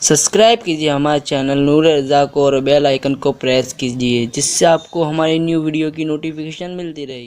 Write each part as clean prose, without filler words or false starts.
Subscribe कीजिए हमारे channel नूर रज़ा को और बेल आइकन को प्रेस कीजिए जिससे आपको हमारी न्यू वीडियो की नोटिफिकेशन मिलती रहे।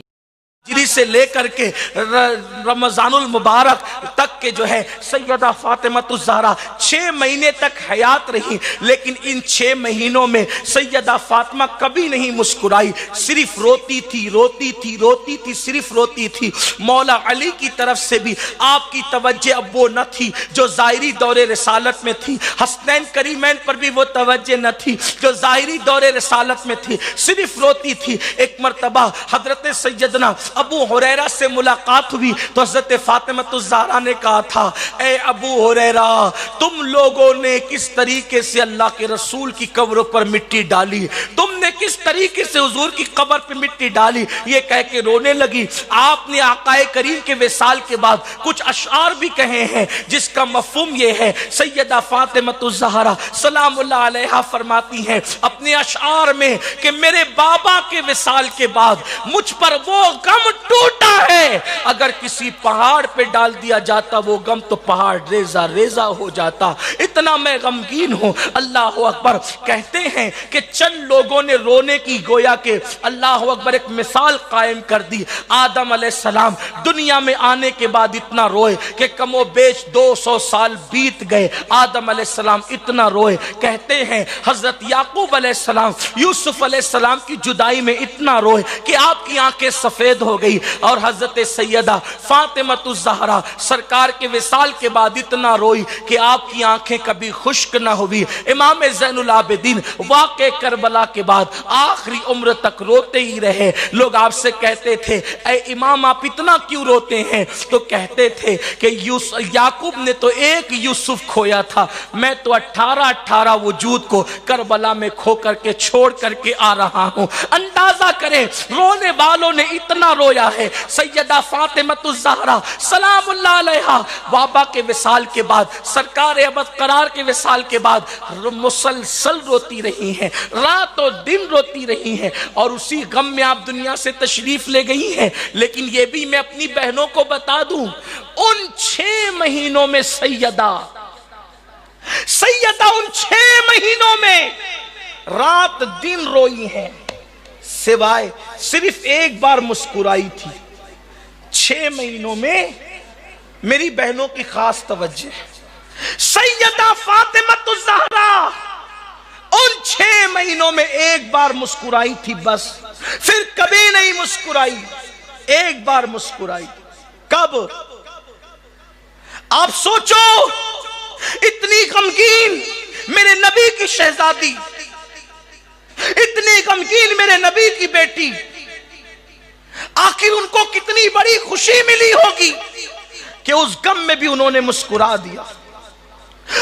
हिजरी से लेकर के रमजानुल मुबारक तक के जो है सैयदा फातिमतुज़ ज़हरा 6 महीने तक हयात रही, लेकिन इन 6 महीनों में सैयदा फातिमा कभी नहीं मुस्कुराई, सिर्फ रोती थी रोती थी रोती थी, सिर्फ रोती थी। मौला अली की तरफ से भी आपकी तवज्जो अब वो न थी जो ज़ाहिरी दौरे रिसालत में थी, हसनैन करीमैन पर भी वो तवज्जो न थी जो ज़ाहिरी दौरे रिसालत में थी, सिर्फ रोती थी। एक मरतबा हजरत सैयदना अबू हुरैरा से मुलाकात हुई तो हज़रत फातिमतुज़ ज़हरा ने कहा था, ए अबू हुरैरा, तुम लोगों ने किस तरीके से अल्लाह के रसूल की कब्र पर मिट्टी डाली, तुमने किस तरीके से हुजूर की कब्र पर मिट्टी डाली। ये कह के रोने लगी। आपने आकाए करीम के विसाल के बाद कुछ अशआर भी कहे हैं जिसका मफहूम ये है, सैयदा फातिमतुज़ ज़हरा सलामुल्लाह अलैहा फरमाती हैं अपने अशआर में कि मेरे बाबा के विसाल के बाद मुझ पर वो गम टूटा है, अगर किसी पहाड़ पे डाल दिया जाता वो गम तो पहाड़ रेजा रेजा हो जाता, इतना मैं गमगीन हूं। अल्लाह अकबर। कहते हैं कि चंद लोगों ने रोने की गोया के अल्लाह अकबर एक मिसाल कायम कर दी। आदम अलैहिस्सलाम दुनिया में आने के बाद इतना रोए कि कमो बेश 200 साल बीत गए, आदम अलैहिस्सलाम इतना रोए। कहते हैं हजरत याकूब अलैहिस्सलाम यूसुफ अलैहिस्सलाम की जुदाई में इतना रोए कि आपकी आंखें सफेद हो गई, और हजरत सैयदा फातिमतुज़ ज़हरा सरकार के विसाल के बाद इतना रोई कि आपकी आंखें कभी खुश्क ना हुई। इमाम ज़ैनुल आबिदीन वाक़े करबला के बाद आखिरी उम्र तक रोते ही रहे। लोग आपसे कहते थे, ऐ इमाम आप इतना क्यों रोते हैं? तो कहते थे कि याकूब ने तो एक यूसुफ खोया था, मैं तो 18 वजूद को करबला में खो करके छोड़ करके आ रहा हूं। अंदाजा करें रोने वालों ने इतना रोया है। सैयदा फातिमतुज़ ज़हरा सलामुल्लाह अलैहा बाबा के विसाल के बाद, सरकार अबद करार के विसाल के बाद मुसलसल रोती रही हैं, रातों दिन रोती रही हैं, और उसी गम में आप दुनिया से तशरीफ ले गई हैं। लेकिन ये भी मैं अपनी बहनों को बता दूं, उन 6 महीनों में सैयदा उन 6 महीनों में रात दिन रोई हैं, सिवाय सिर्फ एक बार मुस्कुराई थी। 6 महीनों में मेरी बहनों की खास तवज्जो है। सैयदा फातिमतुज़ ज़हरा उन 6 महीनों में एक बार मुस्कुराई थी, बस फिर कभी नहीं मुस्कुराई। एक बार मुस्कुराई। कब? आप सोचो, इतनी गमगीन मेरे नबी की शहजादी, इतनी गमगीन मेरे नबी की बेटी, आखिर उनको कितनी बड़ी खुशी मिली होगी कि उस गम में भी उन्होंने मुस्कुरा दिया,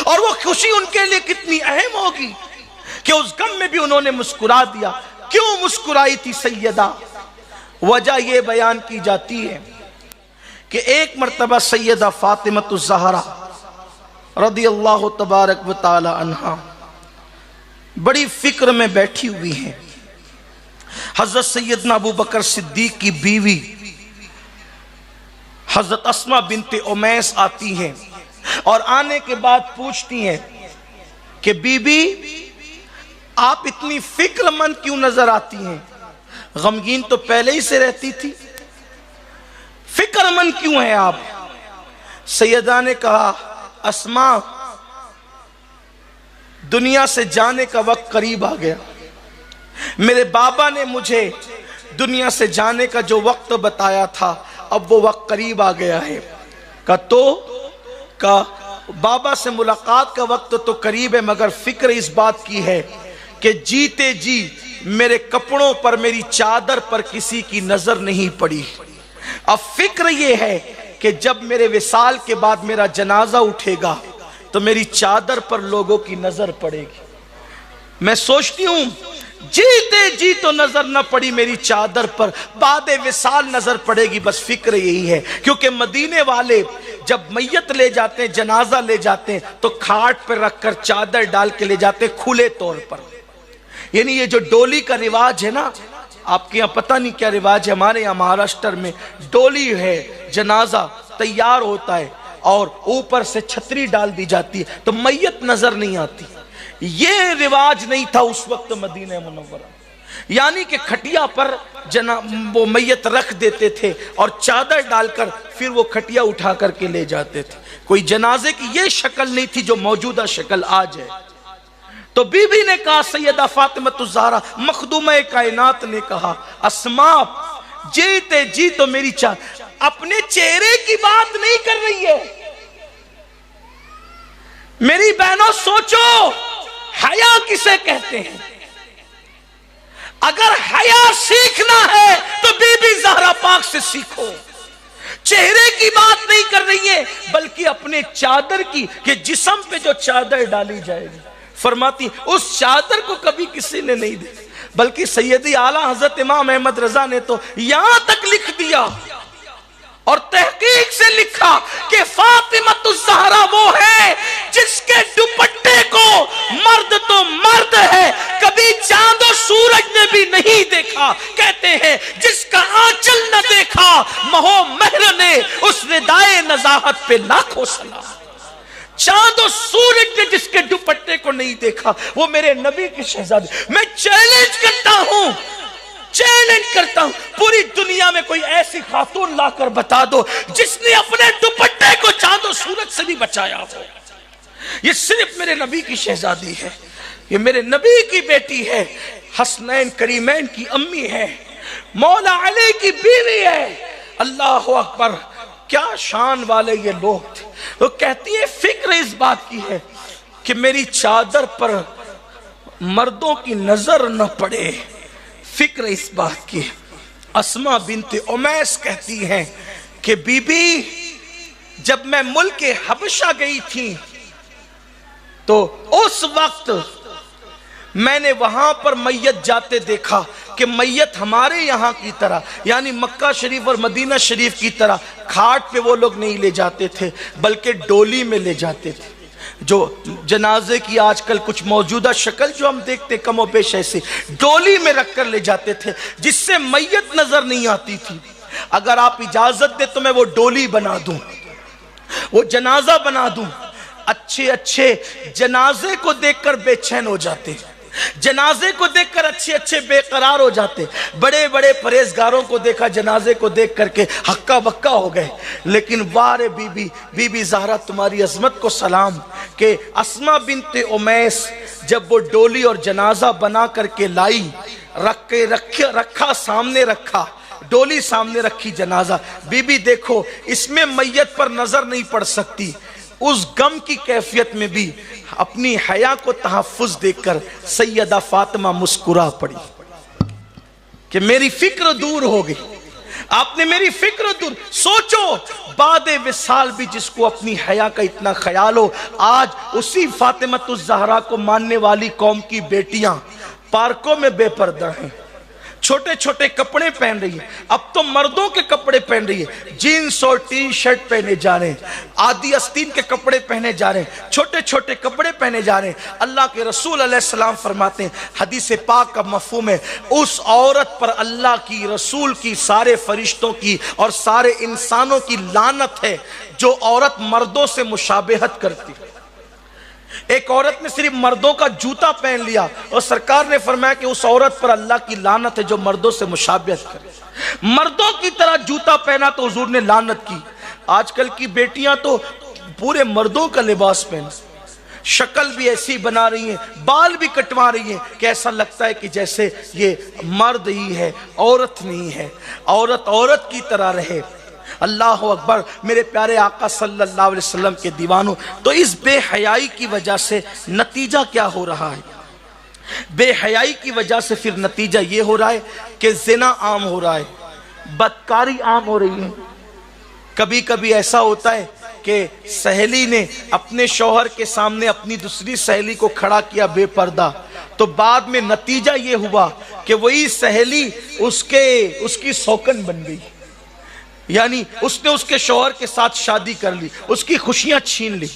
और वो खुशी उनके लिए कितनी अहम होगी कि उस गम में भी उन्होंने मुस्कुरा दिया। क्यों मुस्कुराई थी सैयदा? वजह यह बयान की जाती है कि एक मर्तबा सैयदा फातिमतुज़ ज़हरा रज़ियल्लाहु तबारक व तआला अन्हा बड़ी फिक्र में बैठी हुई हैं। हजरत सैयदना अबू बकर सिद्दीक की बीवी हजरत अस्मा बिनते उमैस आती हैं, और आने के बाद पूछती हैं कि बीबी आप इतनी फिक्रमंद क्यों नजर आती हैं? गमगीन तो पहले ही से रहती थी, फिक्रमंद क्यों है आप? सैयदा ने कहा, अस्मा दुनिया से जाने का वक्त करीब आ गया, मेरे बाबा ने मुझे दुनिया से जाने का जो वक्त बताया था अब वो वक्त करीब आ गया है। का बाबा से मुलाकात का वक्त तो करीब है, मगर फिक्र इस बात की है कि जीते जी मेरे कपड़ों पर, मेरी चादर पर किसी की नजर नहीं पड़ी। अब फिक्र ये है कि जब मेरे विसाल के बाद मेरा जनाजा उठेगा तो मेरी चादर पर लोगों की नजर पड़ेगी। मैं सोचती हूं जीते जी तो नजर न पड़ी मेरी चादर पर, बाद विसाल नजर पड़ेगी। बस फिक्र यही है, क्योंकि मदीने वाले जब मैयत ले जाते हैं, जनाजा ले जाते हैं, तो खाट पर रखकर चादर डाल के ले जाते हैं खुले तौर पर। यानी ये जो डोली का रिवाज है ना, आपके यहाँ पता नहीं क्या रिवाज है, हमारे यहाँ महाराष्ट्र में डोली है, जनाजा तैयार होता है, اور اوپر سے چھتری ڈال دی جاتی ہے تو میت نظر نہیں آتی. یہ رواج نہیں تھا اس وقت مدینہ منورہ. یعنی کہ کھٹیا پر وہ میت رکھ دیتے تھے اور چادر ڈال کر پھر وہ کھٹیا اٹھا کر کے لے جاتے تھے. کوئی جنازے کی یہ شکل نہیں تھی جو موجودہ شکل آج ہے. تو بی بی نے کہا, سیدہ فاطمہ الزہرا مخدومہ کائنات نے کہا, اسماء جیتے جی تو میری اپنے چہرے کی بات نہیں کر رہی ہے. میری بہنوں سوچو, حیا کسے کہتے ہیں؟ اگر حیا سیکھنا ہے تو بی بی زہرا پاک سے سیکھو. چہرے کی بات نہیں کر رہی ہے بلکہ اپنے چادر کی, کہ جسم پہ جو چادر ڈالی جائے گی, فرماتی اس چادر کو کبھی کسی نے نہیں دیکھا. بلکہ سیدی اعلیٰ حضرت امام احمد رضا نے تو یہاں تک لکھ دیا اور تحقیق سے لکھا کہ فاطمہ الزہرا وہ ہے جس کے دوپٹے کو مرد تو مرد ہے کبھی چاند و سورج نے بھی نہیں دیکھا. کہتے ہیں جس کا آنچل نہ دیکھا مہو مہر نے, اس ردائے نزاہت پہ لاکھوں سلام. چاند و سورج نے جس کے دوپٹے کو نہیں دیکھا وہ میرے نبی کی شہزادی. میں چیلنج کرتا ہوں پوری دنیا میں کوئی ایسی خاتون لا کر بتا دو جس نے اپنے دوپٹے کو چاند و سورج سے بھی بچایا ہو. یہ صرف میرے نبی کی شہزادی ہے, یہ میرے نبی کی بیٹی ہے, حسنین کریمین کی امی ہے, مولا علی کی بیوی ہے. اللہ اکبر, کیا شان والے یہ لوگ تھے. وہ کہتی ہے فکر اس بات کی ہے کہ میری چادر پر مردوں کی نظر نہ پڑے, فکر اس بات کی. اسماء بنت امیس کہتی ہیں کہ بی بی جب میں ملک حبشہ گئی تھی تو اس وقت میں نے وہاں پر میت جاتے دیکھا کہ میت ہمارے یہاں کی طرح یعنی مکہ شریف اور مدینہ شریف کی طرح کھاٹ پہ وہ لوگ نہیں لے جاتے تھے بلکہ ڈولی میں لے جاتے تھے. جو جنازے کی آج کل کچھ موجودہ شکل جو ہم دیکھتے کم و بیش ایسے ڈولی میں رکھ کر لے جاتے تھے جس سے میت نظر نہیں آتی تھی. اگر آپ اجازت دے تو میں وہ ڈولی بنا دوں, وہ جنازہ بنا دوں. اچھے جنازے کو دیکھ کر بے چین ہو جاتے, جنازے کو دیکھ کر اچھے بے قرار ہو جاتے. بڑے پرہیزگاروں کو دیکھا جنازے کو دیکھ کر کے ہکا بکا ہو گئے. لیکن وارے بی بی زہرا تمہاری عظمت کو سلام کہ اسماء بنت امیس جب وہ ڈولی اور جنازہ بنا کر کے لائی, رکھا سامنے رکھا, ڈولی سامنے رکھی جنازہ. بی بی دیکھو اس میں میت پر نظر نہیں پڑ سکتی. اس غم کی کیفیت میں بھی اپنی حیا کو تحفظ دے کر سیدہ فاطمہ مسکرا پڑی کہ میری فکر دور ہو گئی. آپ نے میری فکر دور. سوچو بعد وصال بھی جس کو اپنی حیا کا اتنا خیال ہو, آج اسی فاطمہ الزہرا کو ماننے والی قوم کی بیٹیاں پارکوں میں بے پردہ ہیں, چھوٹے کپڑے پہن رہی ہیں. اب تو مردوں کے کپڑے پہن رہی ہے, جینز اور ٹی شرٹ پہنے جا رہے ہیں, آدھی استین کے کپڑے پہنے جا رہے ہیں, چھوٹے کپڑے پہنے جا رہے ہیں. اللہ کے رسول علیہ السلام فرماتے ہیں, حدیث پاک کا مفہوم ہے, اس عورت پر اللہ کی, رسول کی, سارے فرشتوں کی اور سارے انسانوں کی لعنت ہے جو عورت مردوں سے مشابہت کرتی ہے. ایک عورت نے صرف مردوں کا جوتا پہن لیا اور سرکار نے فرمایا کہ اس عورت پر اللہ کی لعنت ہے جو مردوں سے مشابہت کرے. مردوں کی طرح جوتا پہنا تو حضور نے لعنت کی. آج کل کی بیٹیاں تو پورے مردوں کا لباس پہن, شکل بھی ایسی بنا رہی ہیں, بال بھی کٹوا رہی ہیں کہ ایسا لگتا ہے کہ جیسے یہ مرد ہی ہے, عورت نہیں ہے. عورت کی طرح رہے. اللہ اکبر. میرے پیارے آقا صلی اللہ علیہ وسلم کے دیوانوں, تو اس بے حیائی کی وجہ سے نتیجہ کیا ہو رہا ہے؟ بے حیائی کی وجہ سے پھر نتیجہ یہ ہو رہا ہے کہ زنا عام ہو رہا ہے, بدکاری عام ہو رہی ہے. کبھی ایسا ہوتا ہے کہ سہیلی نے اپنے شوہر کے سامنے اپنی دوسری سہیلی کو کھڑا کیا بے پردہ, تو بعد میں نتیجہ یہ ہوا کہ وہی سہیلی اس کی سوکن بن گئی. یعنی اس نے اس کے شوہر کے ساتھ شادی کر لی, اس کی خوشیاں چھین لی.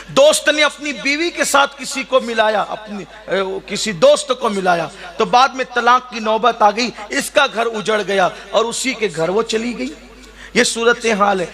دوست نے اپنی بیوی کے ساتھ کسی کو ملایا, کسی دوست کو ملایا, تو بعد میں طلاق کی نوبت آ گئی, اس کا گھر اجڑ گیا اور اسی کے گھر وہ چلی گئی. یہ صورتحال ہے.